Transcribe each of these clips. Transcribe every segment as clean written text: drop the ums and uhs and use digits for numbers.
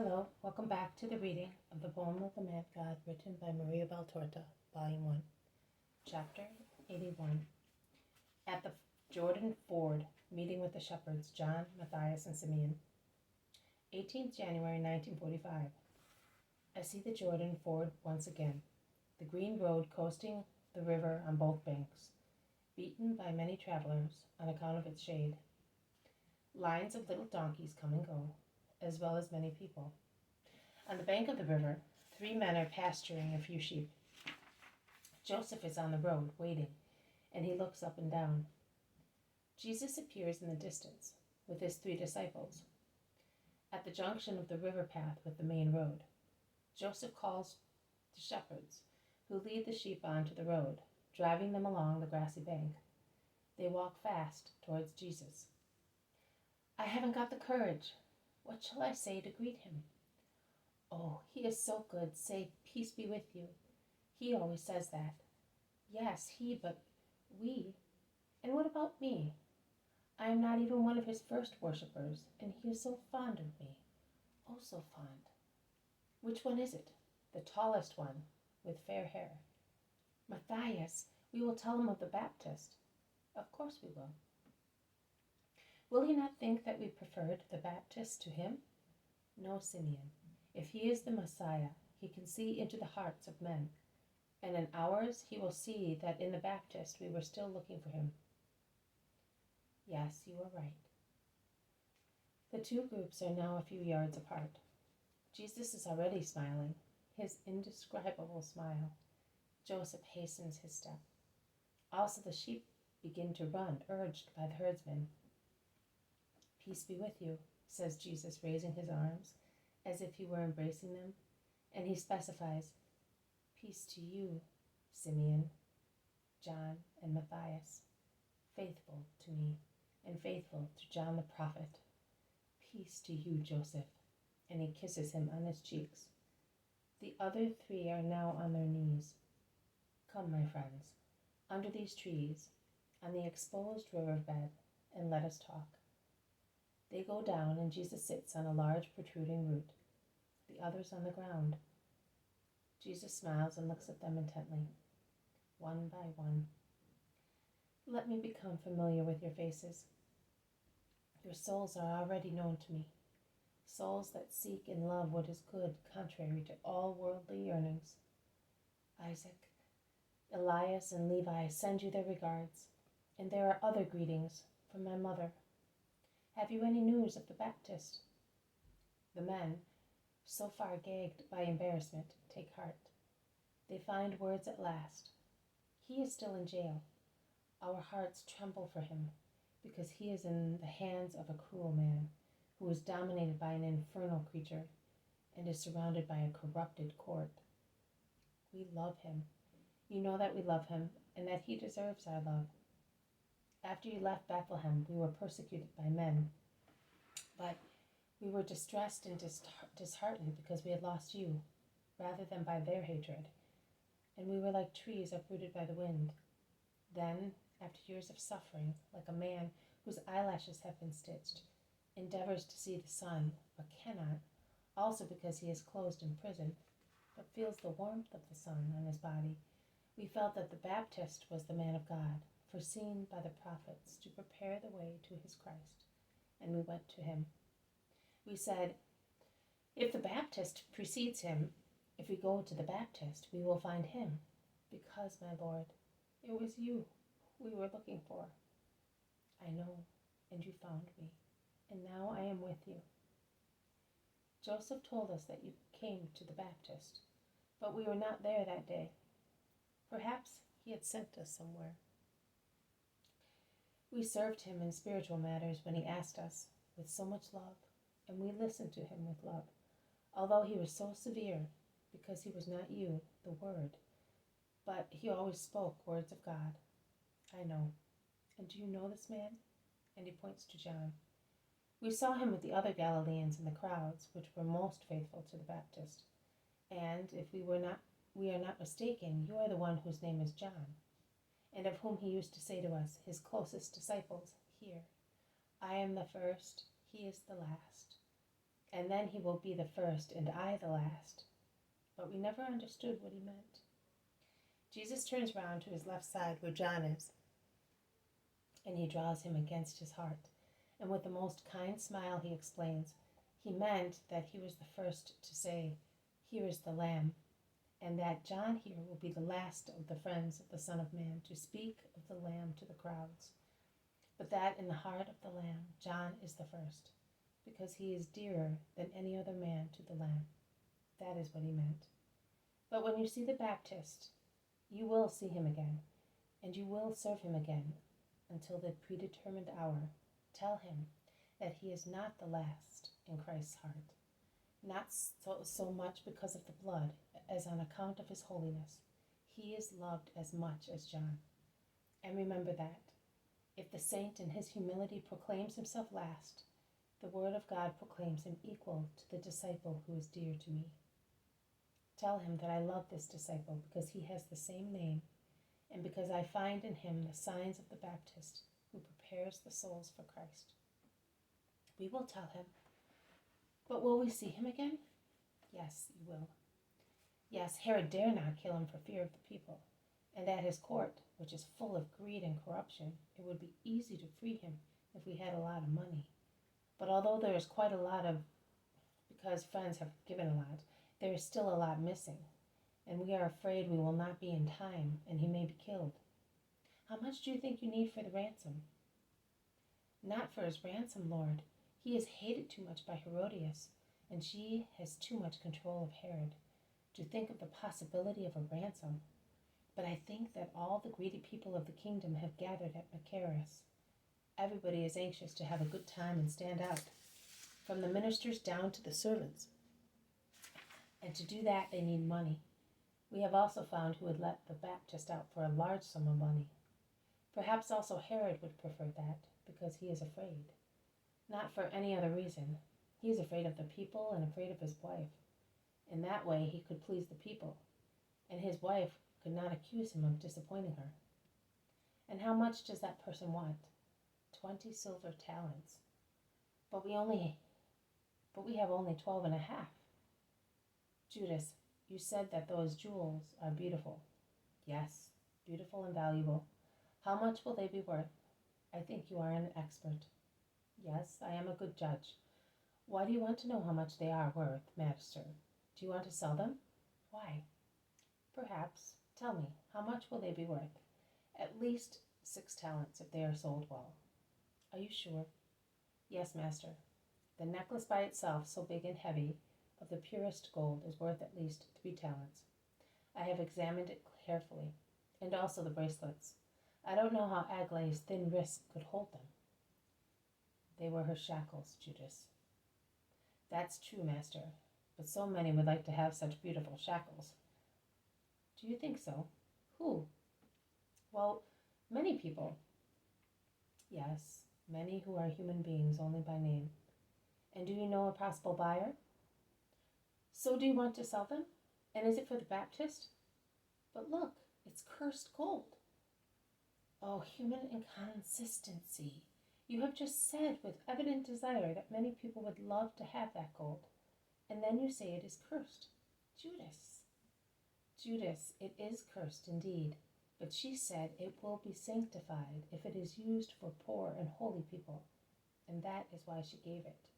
Hello, welcome back to the reading of the poem of the Man-God written by Maria Valtorta, Volume 1, Chapter 81. At the Jordan Ford, meeting with the shepherds, John, Matthias, and Simeon. 18th January 1945. I see the Jordan Ford once again, the green road coasting the river on both banks, beaten by many travelers on account of its shade. Lines of little donkeys come and go, as well as many people. On the bank of the river, 3 men are pasturing a few sheep. Joseph is on the road, waiting, and he looks up and down. Jesus appears in the distance with his 3 disciples. At the junction of the river path with the main road, Joseph calls the shepherds, who lead the sheep onto the road, driving them along the grassy bank. They walk fast towards Jesus. I haven't got the courage. What shall I say to greet him? Oh, he is so good. Say, peace be with you. He always says that. Yes, he, but we. And what about me? I am not even one of his first worshippers, and he is so fond of me. Oh, so fond. Which one is it? The tallest one, with fair hair. Matthias, we will tell him of the Baptist. Of course we will. Will he not think that we preferred the Baptist to him? No, Simeon. If he is the Messiah, he can see into the hearts of men, and in ours he will see that in the Baptist we were still looking for him. Yes, you are right. The 2 groups are now a few yards apart. Jesus is already smiling, his indescribable smile. Joseph hastens his step. Also the sheep begin to run, urged by the herdsmen. Peace be with you, says Jesus, raising his arms as if he were embracing them, and he specifies, peace to you, Simeon, John, and Matthias, faithful to me, and faithful to John the prophet. Peace to you, Joseph, and he kisses him on his cheeks. The other 3 are now on their knees. Come, my friends, under these trees, on the exposed riverbed, and let us talk. They go down, and Jesus sits on a large protruding root, the others on the ground. Jesus smiles and looks at them intently, one by one. Let me become familiar with your faces. Your souls are already known to me, souls that seek and love what is good, contrary to all worldly yearnings. Isaac, Elias, and Levi send you their regards, and there are other greetings from my mother. Have you any news of the Baptist? The men, so far gagged by embarrassment, take heart. They find words at last. He is still in jail. Our hearts tremble for him, because he is in the hands of a cruel man, who is dominated by an infernal creature, and is surrounded by a corrupted court. We love him. You know that we love him, and that he deserves our love. After you left Bethlehem, we were persecuted by men, but we were distressed and disheartened because we had lost you, rather than by their hatred, and we were like trees uprooted by the wind. Then, after years of suffering, like a man whose eyelashes have been stitched, endeavors to see the sun, but cannot, also because he is closed in prison, but feels the warmth of the sun on his body, we felt that the Baptist was the man of God, foreseen by the prophets to prepare the way to his Christ, and we went to him. We said, if the Baptist precedes him, if we go to the Baptist, we will find him, because, my Lord, it was you we were looking for. I know, and you found me, and now I am with you. Joseph told us that you came to the Baptist, but we were not there that day. Perhaps he had sent us somewhere. We served him in spiritual matters when he asked us, with so much love, and we listened to him with love, although he was so severe, because he was not you, the Word, but he always spoke words of God. I know. And do you know this man? And he points to John. We saw him with the other Galileans in the crowds, which were most faithful to the Baptist. And if we are not mistaken, you are the one whose name is John, and of whom he used to say to us, his closest disciples, here, I am the first, he is the last. and then he will be the first and I the last. But we never understood what he meant. Jesus turns round to his left side where John is, and he draws him against his heart. And with the most kind smile he explains, he meant that he was the first to say, "Here is the Lamb," and that John here will be the last of the friends of the Son of Man to speak of the Lamb to the crowds. But that in the heart of the Lamb, John is the first, because he is dearer than any other man to the Lamb. That is what he meant. But when you see the Baptist, you will see him again, and you will serve him again until the predetermined hour. Tell him that he is not the last in Christ's heart, not so much because of the blood as on account of his holiness. He is loved as much as John. And remember that if the saint in his humility proclaims himself last, the word of God proclaims him equal to the disciple who is dear to me. Tell him that I love this disciple because he has the same name, and because I find in him the signs of the Baptist who prepares the souls for Christ. We will tell him. But will we see him again? Yes, you will. Yes, Herod dare not kill him for fear of the people, and at his court, which is full of greed and corruption, it would be easy to free him if we had a lot of money. But although there is quite a lot of, because friends have given a lot, there is still a lot missing, and we are afraid we will not be in time, and he may be killed. How much do you think you need for the ransom? Not for his ransom, Lord. He is hated too much by Herodias, and she has too much control of Herod to think of the possibility of a ransom. But I think that all the greedy people of the kingdom have gathered at Machaerus. Everybody is anxious to have a good time and stand out, from the ministers down to the servants. And to do that, they need money. We have also found who would let the Baptist out for a large sum of money. Perhaps also Herod would prefer that, because he is afraid. Not for any other reason. He is afraid of the people and afraid of his wife. In that way, he could please the people, and his wife could not accuse him of disappointing her. And how much does that person want? 20 silver talents. But we have only 12.5. Judas, you said that those jewels are beautiful. Yes, beautiful and valuable. How much will they be worth? I think you are an expert. Yes, I am a good judge. Why do you want to know how much they are worth, master? Do you want to sell them? Why? Perhaps. Tell me, how much will they be worth? At least 6 talents if they are sold well. Are you sure? Yes, master. The necklace by itself, so big and heavy, of the purest gold, is worth at least 3 talents. I have examined it carefully, and also the bracelets. I don't know how Aglaé's thin wrists could hold them. They were her shackles, Judas. That's true, master, but so many would like to have such beautiful shackles. Do you think so? Who? Well, many people. Yes, many who are human beings only by name. And do you know a possible buyer? So do you want to sell them? And is it for the Baptist? But look, it's cursed gold. Oh, human inconsistency. You have just said with evident desire that many people would love to have that gold, and then you say it is cursed. Judas, it is cursed indeed, but she said it will be sanctified if it is used for poor and holy people, and that is why she gave it,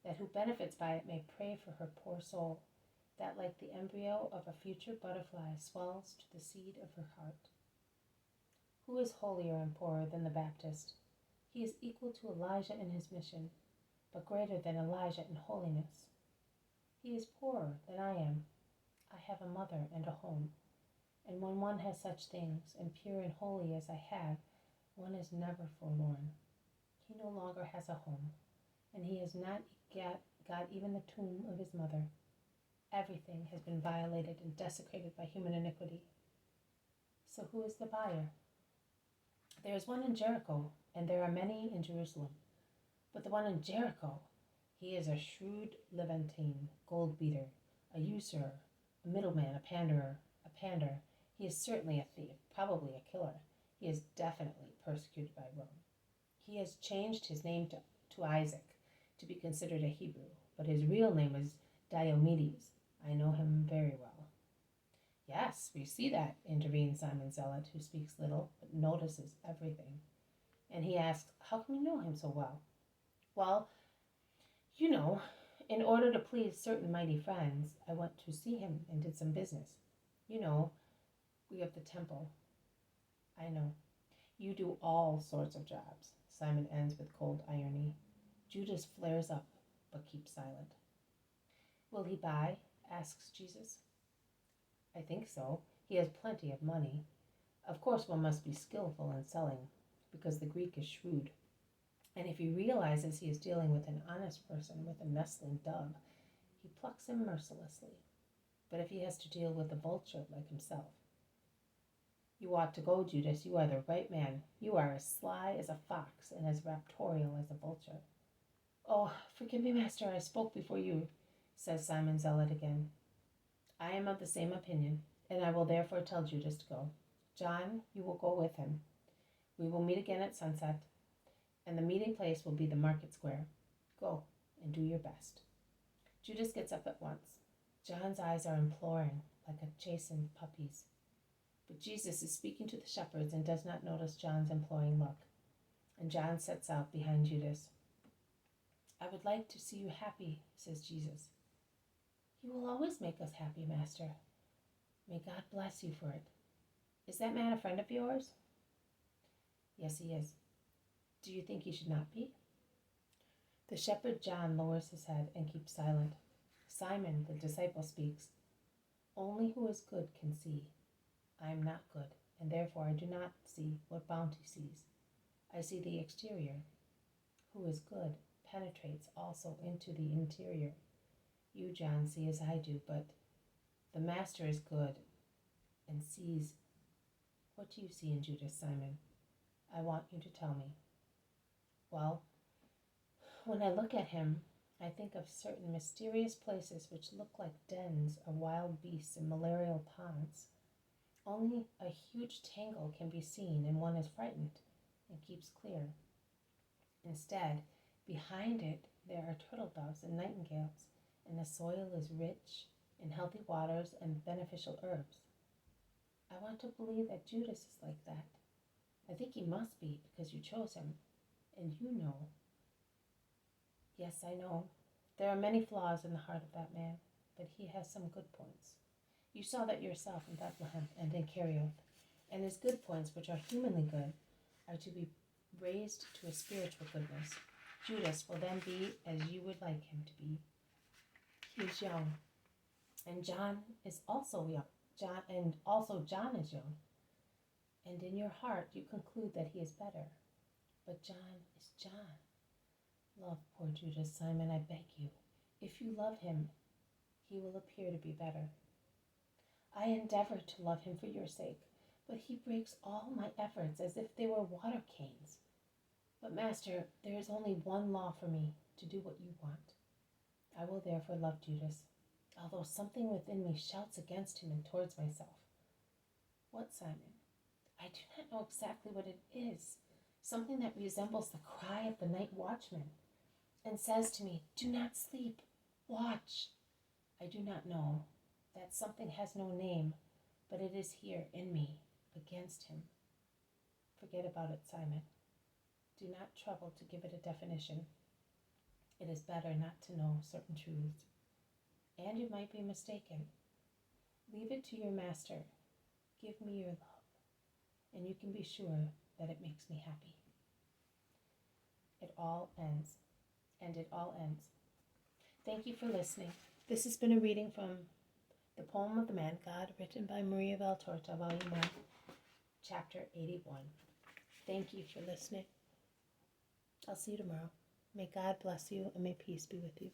that who benefits by it may pray for her poor soul, that like the embryo of a future butterfly swells to the seed of her heart. Who is holier and poorer than the Baptist? He is equal to Elijah in his mission, but greater than Elijah in holiness. He is poorer than I am. I have a mother and a home, and when one has such things, and pure and holy as I have, one is never forlorn. He no longer has a home, and he has not got even the tomb of his mother. Everything has been violated and desecrated by human iniquity. So who is the buyer? There is one in Jericho, and there are many in Jerusalem. But the one in Jericho, he is a shrewd Levantine, gold beater, a usurer, a middleman, a pander. He is certainly a thief, probably a killer. He is definitely persecuted by Rome. He has changed his name to Isaac, to be considered a Hebrew, but his real name is Diomedes. I know him very well." "Yes, we see that," intervened Simon Zealot, who speaks little but notices everything. And he asked, "How can you know him so well?" "Well, you know, in order to please certain mighty friends, I went to see him and did some business. You know, we have the temple." "I know. You do all sorts of jobs." Simon ends with cold irony. Judas flares up, but keeps silent. "Will he buy?" asks Jesus. "I think so. He has plenty of money. Of course one must be skillful in selling, because the Greek is shrewd. And if he realizes he is dealing with an honest person with a nestling dove, he plucks him mercilessly. But if he has to deal with a vulture like himself—" "You ought to go, Judas. You are the right man. You are as sly as a fox and as raptorial as a vulture." "Oh, forgive me, Master, I spoke before you," says Simon Zealot again. "I am of the same opinion, and I will therefore tell Judas to go. John, you will go with him. We will meet again at sunset, and the meeting place will be the market square. Go and do your best." Judas gets up at once. John's eyes are imploring, like a chastened puppy's. But Jesus is speaking to the shepherds and does not notice John's imploring look. And John sets out behind Judas. "I would like to see you happy," says Jesus. "You will always make us happy, Master. May God bless you for it. Is that man a friend of yours?" "Yes, he is. Do you think he should not be?" The shepherd John lowers his head and keeps silent. Simon, the disciple, speaks. "Only who is good can see. I am not good, and therefore I do not see what bounty sees. I see the exterior. Who is good penetrates also into the interior. You, John, see as I do, but the Master is good and sees." "What do you see in Judas, Simon? I want you to tell me." "Well, when I look at him, I think of certain mysterious places which look like dens of wild beasts and malarial ponds. Only a huge tangle can be seen, and one is frightened and keeps clear. Instead, behind it, there are turtle doves and nightingales, and the soil is rich in healthy waters and beneficial herbs. I want to believe that Judas is like that. I think he must be, because you chose him, and you know." "Yes, I know. There are many flaws in the heart of that man, but he has some good points. You saw that yourself in Bethlehem and in Kerioth, and his good points, which are humanly good, are to be raised to a spiritual goodness. Judas will then be as you would like him to be. He is young, and John is also young. John is young, and in your heart you conclude that he is better. But John is John. Love poor Judas, Simon, I beg you. If you love him, he will appear to be better. I endeavor to love him for your sake, but he breaks all my efforts as if they were water canes. But, Master, there is only one law for me, to do what you want. I will therefore love Judas, although something within me shouts against him and towards myself." "What, Simon?" "I do not know exactly what it is. Something that resembles the cry of the night watchman, and says to me, 'Do not sleep, watch.' I do not know. That something has no name, but it is here in me, against him. Forget about it, Simon. Do not trouble to give it a definition. It is better not to know certain truths, and you might be mistaken. Leave it to your Master. Give me your love, and you can be sure that it makes me happy." It all ends. Thank you for listening. This has been a reading from the poem of the Man-God, written by Maria Valtorta, Volume 1, Chapter 81. Thank you for listening. I'll see you tomorrow. May God bless you, and may peace be with you.